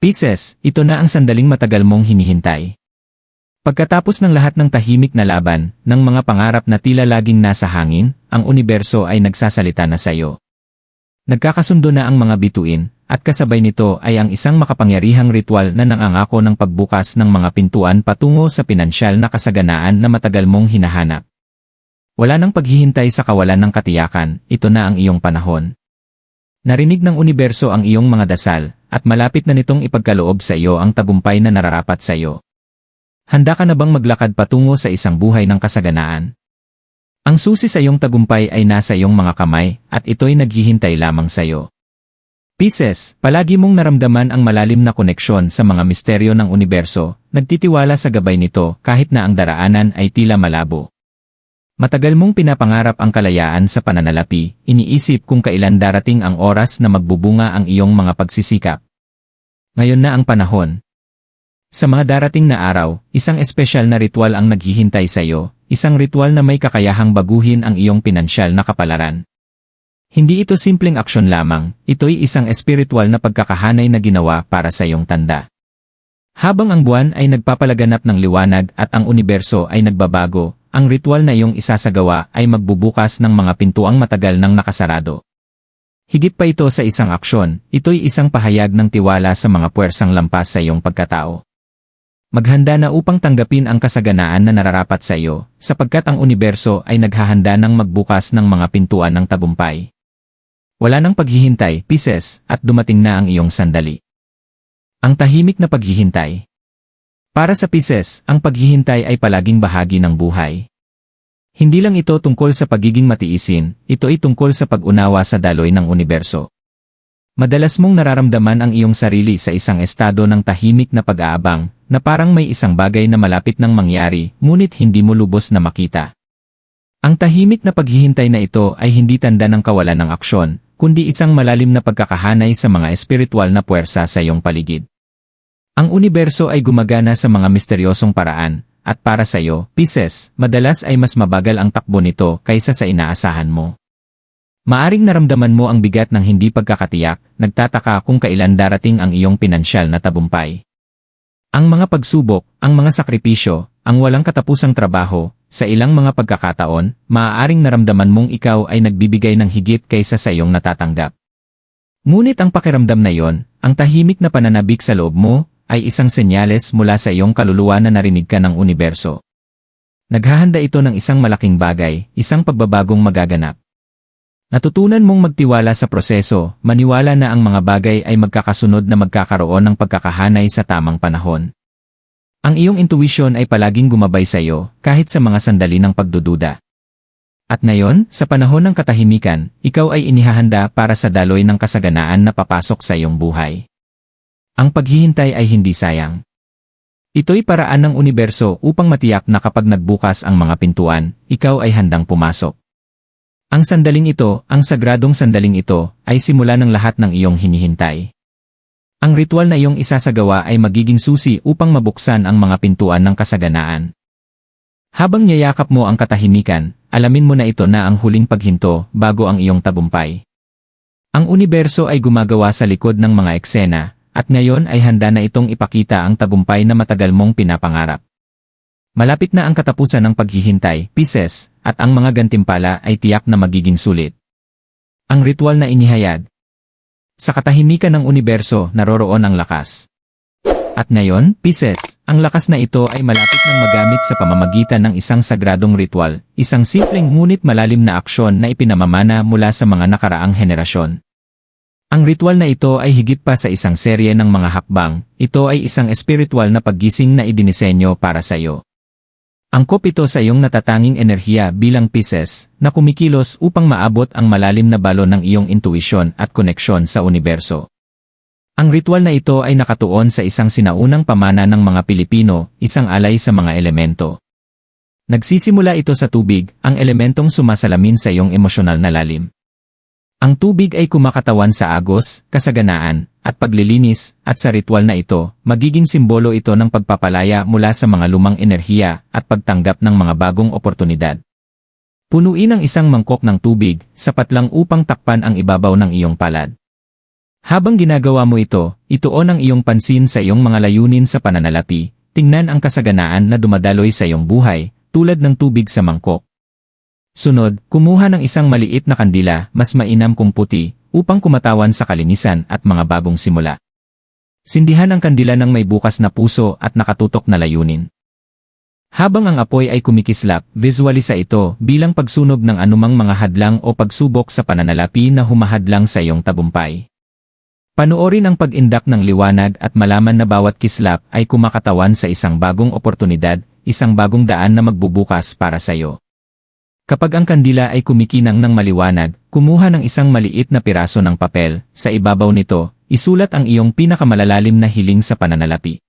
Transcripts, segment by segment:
Pisces, ito na ang sandaling matagal mong hinihintay. Pagkatapos ng lahat ng tahimik na laban, ng mga pangarap na tila laging nasa hangin, ang universo ay nagsasalita na sa iyo. Nagkakasundo na ang mga bituin, at kasabay nito ay ang isang makapangyarihang ritual na nangangako ng pagbukas ng mga pintuan patungo sa pinansyal na kasaganaan na matagal mong hinahanap. Wala nang paghihintay sa kawalan ng katiyakan, ito na ang iyong panahon. Narinig ng universo ang iyong mga dasal, at malapit na nitong ipagkaloob sa iyo ang tagumpay na nararapat sa iyo. Handa ka na bang maglakad patungo sa isang buhay ng kasaganaan? Ang susi sa iyong tagumpay ay nasa iyong mga kamay, at ito'y naghihintay lamang sa iyo. Pisces, palagi mong naramdaman ang malalim na koneksyon sa mga misteryo ng universo, nagtitiwala sa gabay nito kahit na ang daraanan ay tila malabo. Matagal mong pinapangarap ang kalayaan sa pananalapi, iniisip kung kailan darating ang oras na magbubunga ang iyong mga pagsisikap. Ngayon na ang panahon. Sa mga darating na araw, isang espesyal na ritual ang naghihintay sa iyo, isang ritual na may kakayahang baguhin ang iyong pinansyal na kapalaran. Hindi ito simpleng aksyon lamang, ito'y isang espiritual na pagkakahanay na ginawa para sa iyong tanda. Habang ang buwan ay nagpapalaganap ng liwanag at ang universo ay nagbabago, ang ritual na iyong isasagawa ay magbubukas ng mga pintuang matagal nang nakasarado. Higit pa ito sa isang aksyon, ito'y isang pahayag ng tiwala sa mga puwersang lampas sa iyong pagkatao. Maghanda na upang tanggapin ang kasaganaan na nararapat sa iyo, sapagkat ang universo ay naghahanda ng magbukas ng mga pintuan ng tagumpay. Wala nang paghihintay, Pisces, at dumating na ang iyong sandali. Ang tahimik na paghihintay. Para sa Pisces, ang paghihintay ay palaging bahagi ng buhay. Hindi lang ito tungkol sa pagiging matiisin, ito ay tungkol sa pag-unawa sa daloy ng universo. Madalas mong nararamdaman ang iyong sarili sa isang estado ng tahimik na pag-aabang, na parang may isang bagay na malapit nang mangyari, ngunit hindi mo lubos na makita. Ang tahimik na paghihintay na ito ay hindi tanda ng kawalan ng aksyon, kundi isang malalim na pagkakahanay sa mga espiritual na puwersa sa iyong paligid. Ang universo ay gumagana sa mga misteryosong paraan, at para sa iyo, Pisces, madalas ay mas mabagal ang takbo nito kaysa sa inaasahan mo. Maaring naramdaman mo ang bigat ng hindi pagkakatiyak, nagtataka kung kailan darating ang iyong pinansyal na tagumpay. Ang mga pagsubok, ang mga sakripisyo, ang walang katapusang trabaho, sa ilang mga pagkakataon, maaaring naramdaman mong ikaw ay nagbibigay ng higit kaysa sa iyong natatanggap. Ngunit ang pakiramdam na iyon, ang tahimik na pananabik sa loob mo, ay isang senyales mula sa iyong kaluluwa na narinig ka ng universo. Naghahanda ito ng isang malaking bagay, isang pagbabagong magaganap. Natutunan mong magtiwala sa proseso, maniwala na ang mga bagay ay magkakasunod na magkakaroon ng pagkakahanay sa tamang panahon. Ang iyong intuition ay palaging gumabay sa iyo, kahit sa mga sandali ng pagdududa. At ngayon, sa panahon ng katahimikan, ikaw ay inihahanda para sa daloy ng kasaganaan na papasok sa iyong buhay. Ang paghihintay ay hindi sayang. Ito'y paraan ng universo upang matiyak na kapag nagbukas ang mga pintuan, ikaw ay handang pumasok. Ang sandaling ito, ang sagradong sandaling ito, ay simula ng lahat ng iyong hinihintay. Ang ritual na iyong isasagawa ay magiging susi upang mabuksan ang mga pintuan ng kasaganaan. Habang niyayakap mo ang katahimikan, alamin mo na ito na ang huling paghinto bago ang iyong tagumpay. Ang universo ay gumagawa sa likod ng mga eksena, at ngayon ay handa na itong ipakita ang tagumpay na matagal mong pinapangarap. Malapit na ang katapusan ng paghihintay, Pisces, at ang mga gantimpala ay tiyak na magiging sulit. Ang ritual na inihayag. Sa katahimikan ng universo, naroroon ang lakas. At ngayon, Pisces, ang lakas na ito ay malapit nang magamit sa pamamagitan ng isang sagradong ritual, isang simpleng ngunit malalim na aksyon na ipinamamana mula sa mga nakaraang henerasyon. Ang ritual na ito ay higit pa sa isang serye ng mga hakbang, ito ay isang espiritual na paggising na idinisenyo para sa iyo. Angkop ito sa iyong natatanging enerhiya bilang Pisces na kumikilos upang maabot ang malalim na balon ng iyong intuisyon at koneksyon sa universo. Ang ritual na ito ay nakatuon sa isang sinaunang pamana ng mga Pilipino, isang alay sa mga elemento. Nagsisimula ito sa tubig, ang elementong sumasalamin sa iyong emosyonal na lalim. Ang tubig ay kumakatawan sa agos, kasaganaan, at paglilinis, at sa ritual na ito, magiging simbolo ito ng pagpapalaya mula sa mga lumang enerhiya at pagtanggap ng mga bagong oportunidad. Punuin ang isang mangkok ng tubig, sapat lang upang takpan ang ibabaw ng iyong palad. Habang ginagawa mo ito, ituon ang iyong pansin sa iyong mga layunin sa pananalapi, tingnan ang kasaganaan na dumadaloy sa iyong buhay, tulad ng tubig sa mangkok. Sunod, kumuha ng isang maliit na kandila, mas mainam kung puti, upang kumatawan sa kalinisan at mga bagong simula. Sindihan ang kandila ng may bukas na puso at nakatutok na layunin. Habang ang apoy ay kumikislap, visualisa ito bilang pagsunog ng anumang mga hadlang o pagsubok sa pananalapi na humahadlang sa iyong tagumpay. Panoorin ang pag-indak ng liwanag at malaman na bawat kislap ay kumakatawan sa isang bagong oportunidad, isang bagong daan na magbubukas para sa iyo. Kapag ang kandila ay kumikinang ng maliwanag, kumuha ng isang maliit na piraso ng papel, sa ibabaw nito, isulat ang iyong pinakamalalalim na hiling sa pananalapi.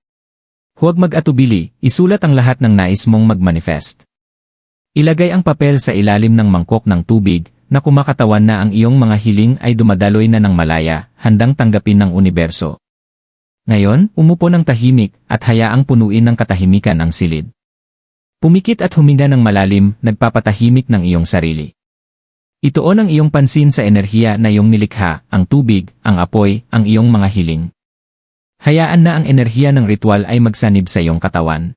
Huwag mag-atubili, isulat ang lahat ng nais mong mag-manifest. Ilagay ang papel sa ilalim ng mangkok ng tubig, na kumakatawan na ang iyong mga hiling ay dumadaloy na ng malaya, handang tanggapin ng universo. Ngayon, umupo ng tahimik at hayaang punuin ng katahimikan ang silid. Pumikit at huminga ng malalim, nagpapatahimik ng iyong sarili. Ituon ang iyong pansin sa enerhiya na iyong nilikha, ang tubig, ang apoy, ang iyong mga hiling. Hayaan na ang enerhiya ng ritual ay magsanib sa iyong katawan.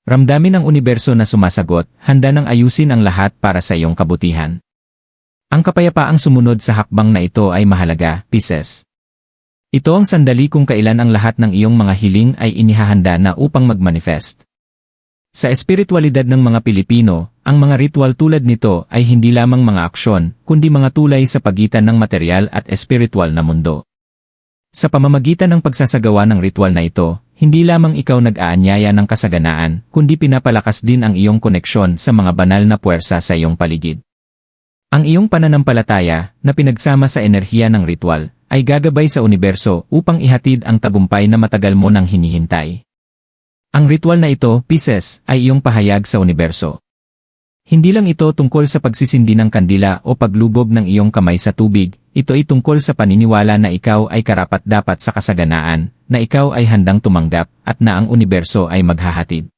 Ramdamin ang universo na sumasagot, handa nang ayusin ang lahat para sa iyong kabutihan. Ang kapayapaang sumunod sa hakbang na ito ay mahalaga, Pisces. Ito ang sandali kung kailan ang lahat ng iyong mga hiling ay inihahanda na upang mag-manifest. Sa espiritualidad ng mga Pilipino, ang mga ritual tulad nito ay hindi lamang mga aksyon, kundi mga tulay sa pagitan ng material at espiritual na mundo. Sa pamamagitan ng pagsasagawa ng ritual na ito, hindi lamang ikaw nag-aanyaya ng kasaganaan, kundi pinapalakas din ang iyong koneksyon sa mga banal na puwersa sa iyong paligid. Ang iyong pananampalataya, na pinagsama sa enerhiya ng ritual, ay gagabay sa universo upang ihatid ang tagumpay na matagal mo nang hinihintay. Ang ritual na ito, Pisces, ay iyong pahayag sa universo. Hindi lang ito tungkol sa pagsisindi ng kandila o paglubog ng iyong kamay sa tubig, ito ay tungkol sa paniniwala na ikaw ay karapat-dapat sa kasaganaan, na ikaw ay handang tumanggap, at na ang universo ay maghahatid.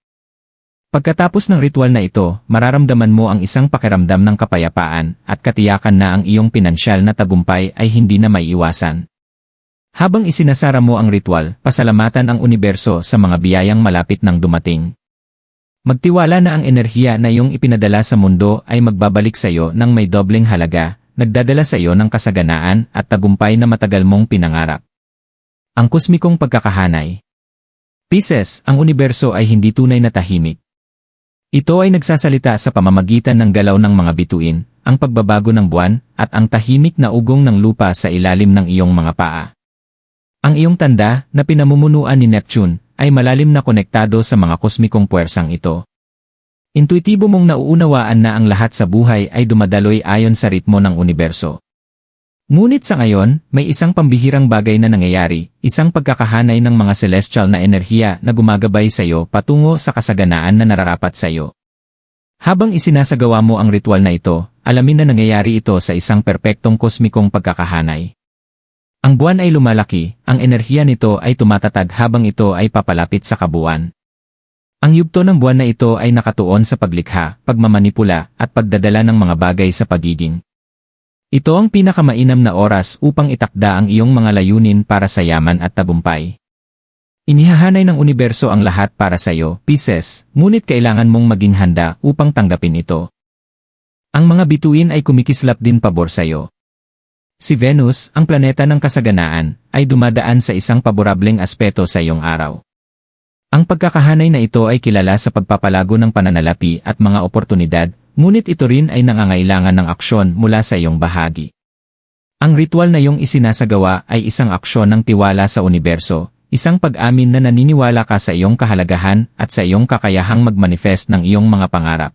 Pagkatapos ng ritual na ito, mararamdaman mo ang isang pakiramdam ng kapayapaan at katiyakan na ang iyong pinansyal na tagumpay ay hindi na maiiwasan. Habang isinasara mo ang ritual, pasalamatan ang universo sa mga biyayang malapit nang dumating. Magtiwala na ang enerhiya na iyong ipinadala sa mundo ay magbabalik sa iyo ng may dobleng halaga, nagdadala sa iyo ng kasaganaan at tagumpay na matagal mong pinangarap. Ang kosmikong pagkakahanay. Pisces, ang universo ay hindi tunay na tahimik. Ito ay nagsasalita sa pamamagitan ng galaw ng mga bituin, ang pagbabago ng buwan, at ang tahimik na ugong ng lupa sa ilalim ng iyong mga paa. Ang iyong tanda, na pinamumunuan ni Neptune, ay malalim na konektado sa mga kosmikong puwersang ito. Intuitibo mong nauunawaan na ang lahat sa buhay ay dumadaloy ayon sa ritmo ng universo. Ngunit sa ngayon, may isang pambihirang bagay na nangyayari, isang pagkakahanay ng mga celestial na enerhiya na gumagabay sa iyo patungo sa kasaganaan na nararapat sa iyo. Habang isinasagawa mo ang ritual na ito, alamin na nangyayari ito sa isang perpektong kosmikong pagkakahanay. Ang buwan ay lumalaki, ang enerhiya nito ay tumatatag habang ito ay papalapit sa kabuuan. Ang yugto ng buwan na ito ay nakatuon sa paglikha, pagmamanipula, at pagdadala ng mga bagay sa pagiging. Ito ang pinakamainam na oras upang itakda ang iyong mga layunin para sa yaman at tagumpay. Inihahanay ng universo ang lahat para sa iyo, Pisces, ngunit kailangan mong maging handa upang tanggapin ito. Ang mga bituin ay kumikislap din pabor sa iyo. Si Venus, ang planeta ng kasaganaan, ay dumadaan sa isang paborableng aspeto sa iyong araw. Ang pagkakahanay na ito ay kilala sa pagpapalago ng pananalapi at mga oportunidad, ngunit ito rin ay nangangailangan ng aksyon mula sa iyong bahagi. Ang ritual na iyong isinasagawa ay isang aksyon ng tiwala sa universo, isang pag-amin na naniniwala ka sa iyong kahalagahan at sa iyong kakayahang mag-manifest ng iyong mga pangarap.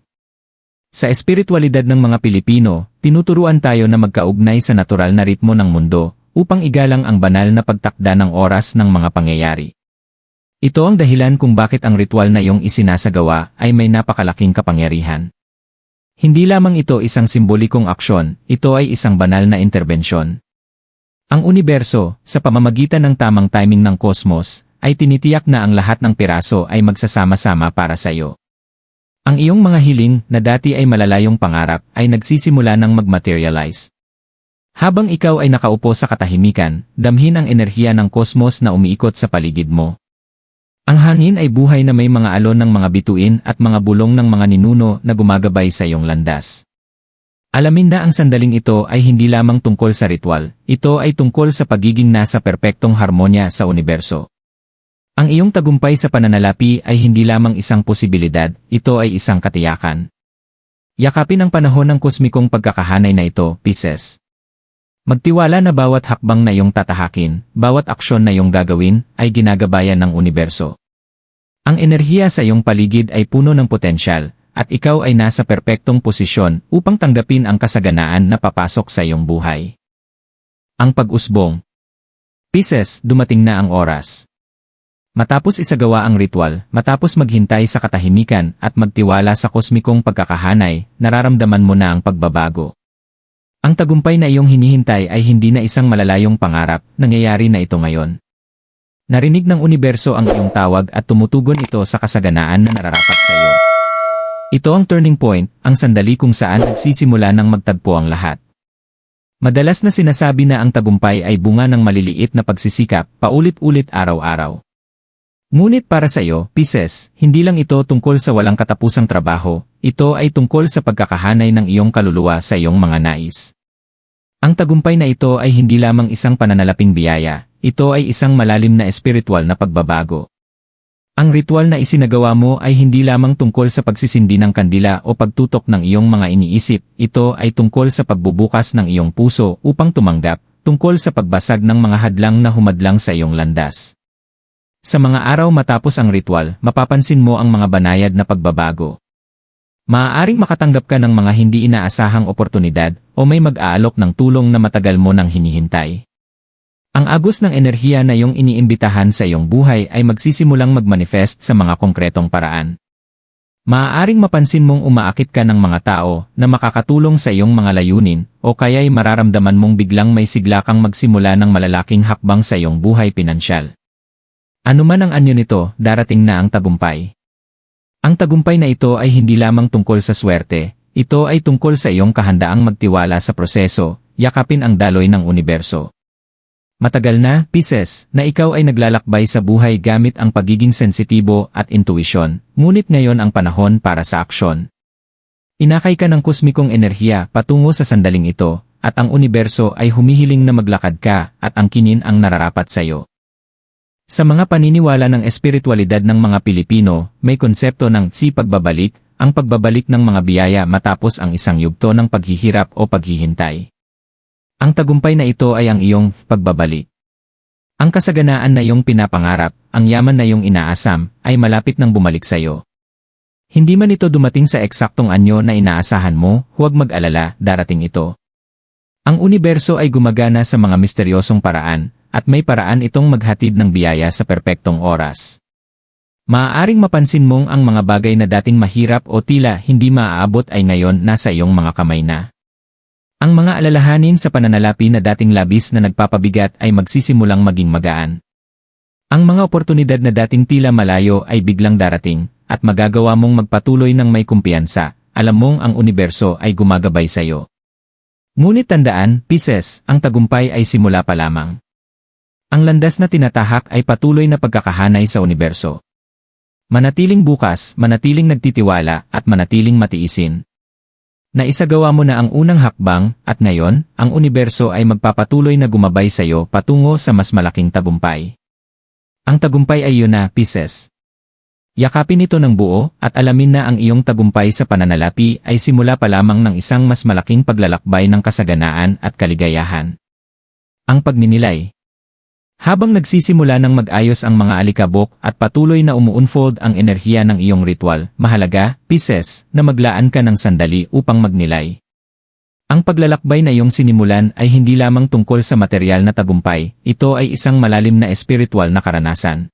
Sa espiritualidad ng mga Pilipino, tinuturuan tayo na magkaugnay sa natural na ritmo ng mundo upang igalang ang banal na pagtakda ng oras ng mga pangyayari. Ito ang dahilan kung bakit ang ritual na iyong isinasagawa ay may napakalaking kapangyarihan. Hindi lamang ito isang simbolikong aksyon, ito ay isang banal na interbensyon. Ang universo, sa pamamagitan ng tamang timing ng kosmos, ay tinitiyak na ang lahat ng piraso ay magsasama-sama para sa iyo. Ang iyong mga hiling na dati ay malalayong pangarap ay nagsisimula ng mag-materialize. Habang ikaw ay nakaupo sa katahimikan, damhin ang enerhiya ng kosmos na umiikot sa paligid mo. Ang hangin ay buhay na may mga alon ng mga bituin at mga bulong ng mga ninuno na gumagabay sa iyong landas. Alamin na ang sandaling ito ay hindi lamang tungkol sa ritual, ito ay tungkol sa pagiging nasa perpektong harmonya sa universo. Ang iyong tagumpay sa pananalapi ay hindi lamang isang posibilidad, ito ay isang katiyakan. Yakapin ang panahon ng kosmikong pagkakahanay na ito, Pisces. Magtiwala na bawat hakbang na iyong tatahakin, bawat aksyon na iyong gagawin, ay ginagabayan ng universo. Ang enerhiya sa iyong paligid ay puno ng potensyal, at ikaw ay nasa perpektong posisyon upang tanggapin ang kasaganaan na papasok sa iyong buhay. Ang pag-usbong. Pisces, dumating na ang oras. Matapos isagawa ang ritual, matapos maghintay sa katahimikan at magtiwala sa kosmikong pagkakahanay, nararamdaman mo na ang pagbabago. Ang tagumpay na iyong hinihintay ay hindi na isang malalayong pangarap, nangyayari na ito ngayon. Narinig ng universo ang iyong tawag at tumutugon ito sa kasaganaan na nararapat sa iyo. Ito ang turning point, ang sandali kung saan nagsisimula ng magtagpo ang lahat. Madalas na sinasabi na ang tagumpay ay bunga ng maliliit na pagsisikap, paulit-ulit araw-araw. Ngunit para sa iyo, Pisces, hindi lang ito tungkol sa walang katapusang trabaho, ito ay tungkol sa pagkakahanay ng iyong kaluluwa sa iyong mga nais. Ang tagumpay na ito ay hindi lamang isang pananalaping biyaya, ito ay isang malalim na espiritual na pagbabago. Ang ritual na isinagawa mo ay hindi lamang tungkol sa pagsisindi ng kandila o pagtutok ng iyong mga iniisip, ito ay tungkol sa pagbubukas ng iyong puso upang tumanggap, tungkol sa pagbasag ng mga hadlang na humadlang sa iyong landas. Sa mga araw matapos ang ritual, mapapansin mo ang mga banayad na pagbabago. Maaaring makatanggap ka ng mga hindi inaasahang oportunidad o may mag-aalok ng tulong na matagal mo nang hinihintay. Ang agos ng enerhiya na iyong iniimbitahan sa iyong buhay ay magsisimulang magmanifest sa mga konkretong paraan. Maaaring mapansin mong umaakit ka ng mga tao na makakatulong sa iyong mga layunin o kaya'y mararamdaman mong biglang may sigla kang magsimula ng malalaking hakbang sa iyong buhay pinansyal. Ano man ang anyo nito, darating na ang tagumpay. Ang tagumpay na ito ay hindi lamang tungkol sa swerte, ito ay tungkol sa iyong kahandaang magtiwala sa proseso, yakapin ang daloy ng universo. Matagal na, Pisces, na ikaw ay naglalakbay sa buhay gamit ang pagiging sensitibo at intuisyon, ngunit ngayon ang panahon para sa aksyon. Inakay ka ng kosmikong enerhiya patungo sa sandaling ito, at ang universo ay humihiling na maglakad ka at angkinin ang nararapat sa iyo. Sa mga paniniwala ng espiritualidad ng mga Pilipino, may konsepto ng pagbabalik, ang pagbabalik ng mga biyaya matapos ang isang yugto ng paghihirap o paghihintay. Ang tagumpay na ito ay ang iyong pagbabalik. Ang kasaganaan na iyong pinapangarap, ang yaman na iyong inaasam, ay malapit nang bumalik sa iyo. Hindi man ito dumating sa eksaktong anyo na inaasahan mo, huwag mag-alala, darating ito. Ang universo ay gumagana sa mga misteryosong paraan, at may paraan itong maghatid ng biyaya sa perpektong oras. Maaaring mapansin mong ang mga bagay na dating mahirap o tila hindi maaabot ay ngayon nasa iyong mga kamay na. Ang mga alalahanin sa pananalapi na dating labis na nagpapabigat ay magsisimulang maging magaan. Ang mga oportunidad na dating tila malayo ay biglang darating, at magagawa mong magpatuloy ng may kumpiyansa, alam mong ang universo ay gumagabay sa iyo. Ngunit tandaan, Pisces, ang tagumpay ay simula pa lamang. Ang landas na tinatahak ay patuloy na pagkakahanay sa universo. Manatiling bukas, manatiling nagtitiwala, at manatiling matiisin. Naisagawa mo na ang unang hakbang, at ngayon, ang universo ay magpapatuloy na gumabay sa iyo patungo sa mas malaking tagumpay. Ang tagumpay ay iyon na, Pisces. Yakapin ito ng buo, at alamin na ang iyong tagumpay sa pananalapi ay simula pa lamang ng isang mas malaking paglalakbay ng kasaganaan at kaligayahan. Ang pagninilay. Habang nagsisimula ng mag-ayos ang mga alikabok at patuloy na umuunfold ang enerhiya ng iyong ritual, mahalaga, Pisces, na maglaan ka ng sandali upang magnilay. Ang paglalakbay na iyong sinimulan ay hindi lamang tungkol sa material na tagumpay, ito ay isang malalim na espiritual na karanasan.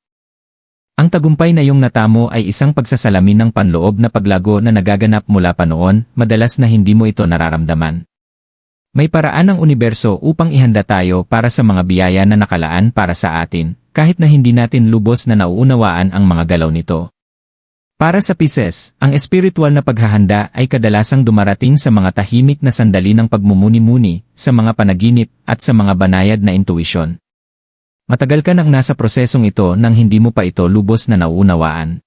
Ang tagumpay na iyong natamo ay isang pagsasalamin ng panloob na paglago na nagaganap mula pa noon, madalas na hindi mo ito nararamdaman. May paraan ng universo upang ihanda tayo para sa mga biyaya na nakalaan para sa atin, kahit na hindi natin lubos na nauunawaan ang mga galaw nito. Para sa Pisces, ang espiritual na paghahanda ay kadalasang dumarating sa mga tahimik na sandali ng pagmumuni-muni, sa mga panaginip, at sa mga banayad na intuisyon. Matagal ka nang nasa prosesong ito nang hindi mo pa ito lubos na nauunawaan.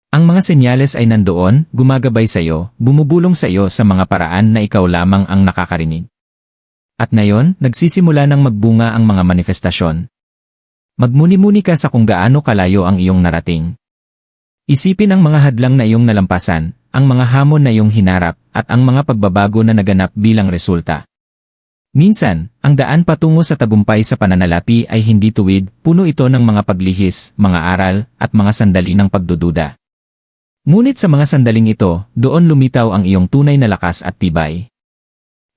Ang mga senyales ay nandoon, gumagabay sa iyo, bumubulong sa iyo sa mga paraan na ikaw lamang ang nakakarinig. At ngayon, nagsisimula ng magbunga ang mga manifestasyon. Magmuni-muni ka sa kung gaano kalayo ang iyong narating. Isipin ang mga hadlang na iyong nalampasan, ang mga hamon na iyong hinarap, at ang mga pagbabago na naganap bilang resulta. Minsan, ang daan patungo sa tagumpay sa pananalapi ay hindi tuwid, puno ito ng mga paglihis, mga aral, at mga sandali ng pagdududa. Ngunit sa mga sandaling ito, doon lumitaw ang iyong tunay na lakas at tibay.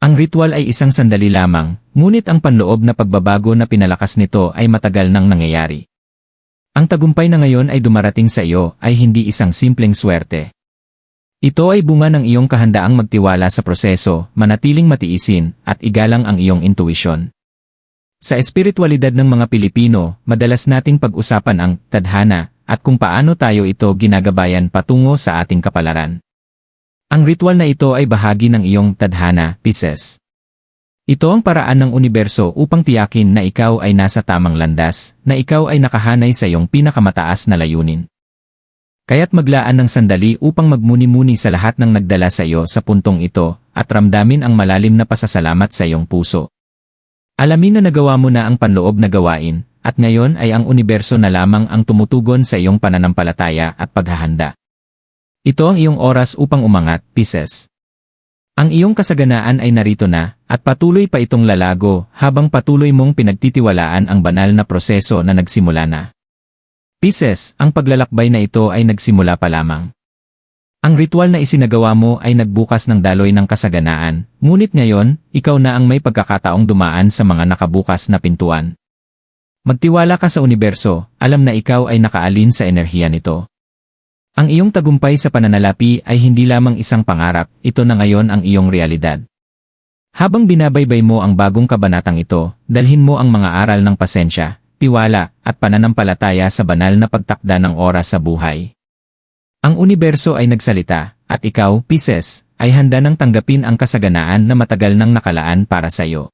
Ang ritual ay isang sandali lamang, ngunit ang panloob na pagbabago na pinalakas nito ay matagal nang nangyayari. Ang tagumpay na ngayon ay dumarating sa iyo ay hindi isang simpleng swerte. Ito ay bunga ng iyong kahandaang magtiwala sa proseso, manatiling matiisin, at igalang ang iyong intuisyon. Sa espiritualidad ng mga Pilipino, madalas nating pag-usapan ang tadhana at kung paano tayo ito ginagabayan patungo sa ating kapalaran. Ang ritual na ito ay bahagi ng iyong tadhana, Pisces. Ito ang paraan ng universo upang tiyakin na ikaw ay nasa tamang landas, na ikaw ay nakahanay sa iyong pinakamataas na layunin. Kaya't maglaan ng sandali upang magmuni-muni sa lahat ng nagdala sa iyo sa puntong ito, at ramdamin ang malalim na pasasalamat sa iyong puso. Alamin na nagawa mo na ang panloob na gawain, at ngayon ay ang universo na lamang ang tumutugon sa iyong pananampalataya at paghahanda. Ito ang iyong oras upang umangat, Pisces. Ang iyong kasaganaan ay narito na, at patuloy pa itong lalago habang patuloy mong pinagtitiwalaan ang banal na proseso na nagsimula na. Pisces, ang paglalakbay na ito ay nagsimula pa lamang. Ang ritual na isinagawa mo ay nagbukas ng daloy ng kasaganaan, ngunit ngayon, ikaw na ang may pagkakataong dumaan sa mga nakabukas na pintuan. Magtiwala ka sa universo, alam na ikaw ay nakaalin sa enerhiya nito. Ang iyong tagumpay sa pananalapi ay hindi lamang isang pangarap, ito na ngayon ang iyong realidad. Habang binabaybay mo ang bagong kabanatang ito, dalhin mo ang mga aral ng pasensya, tiwala, at pananampalataya sa banal na pagtakda ng oras sa buhay. Ang universo ay nagsalita, at ikaw, Pisces, ay handa nang tanggapin ang kasaganaan na matagal nang nakalaan para sa iyo.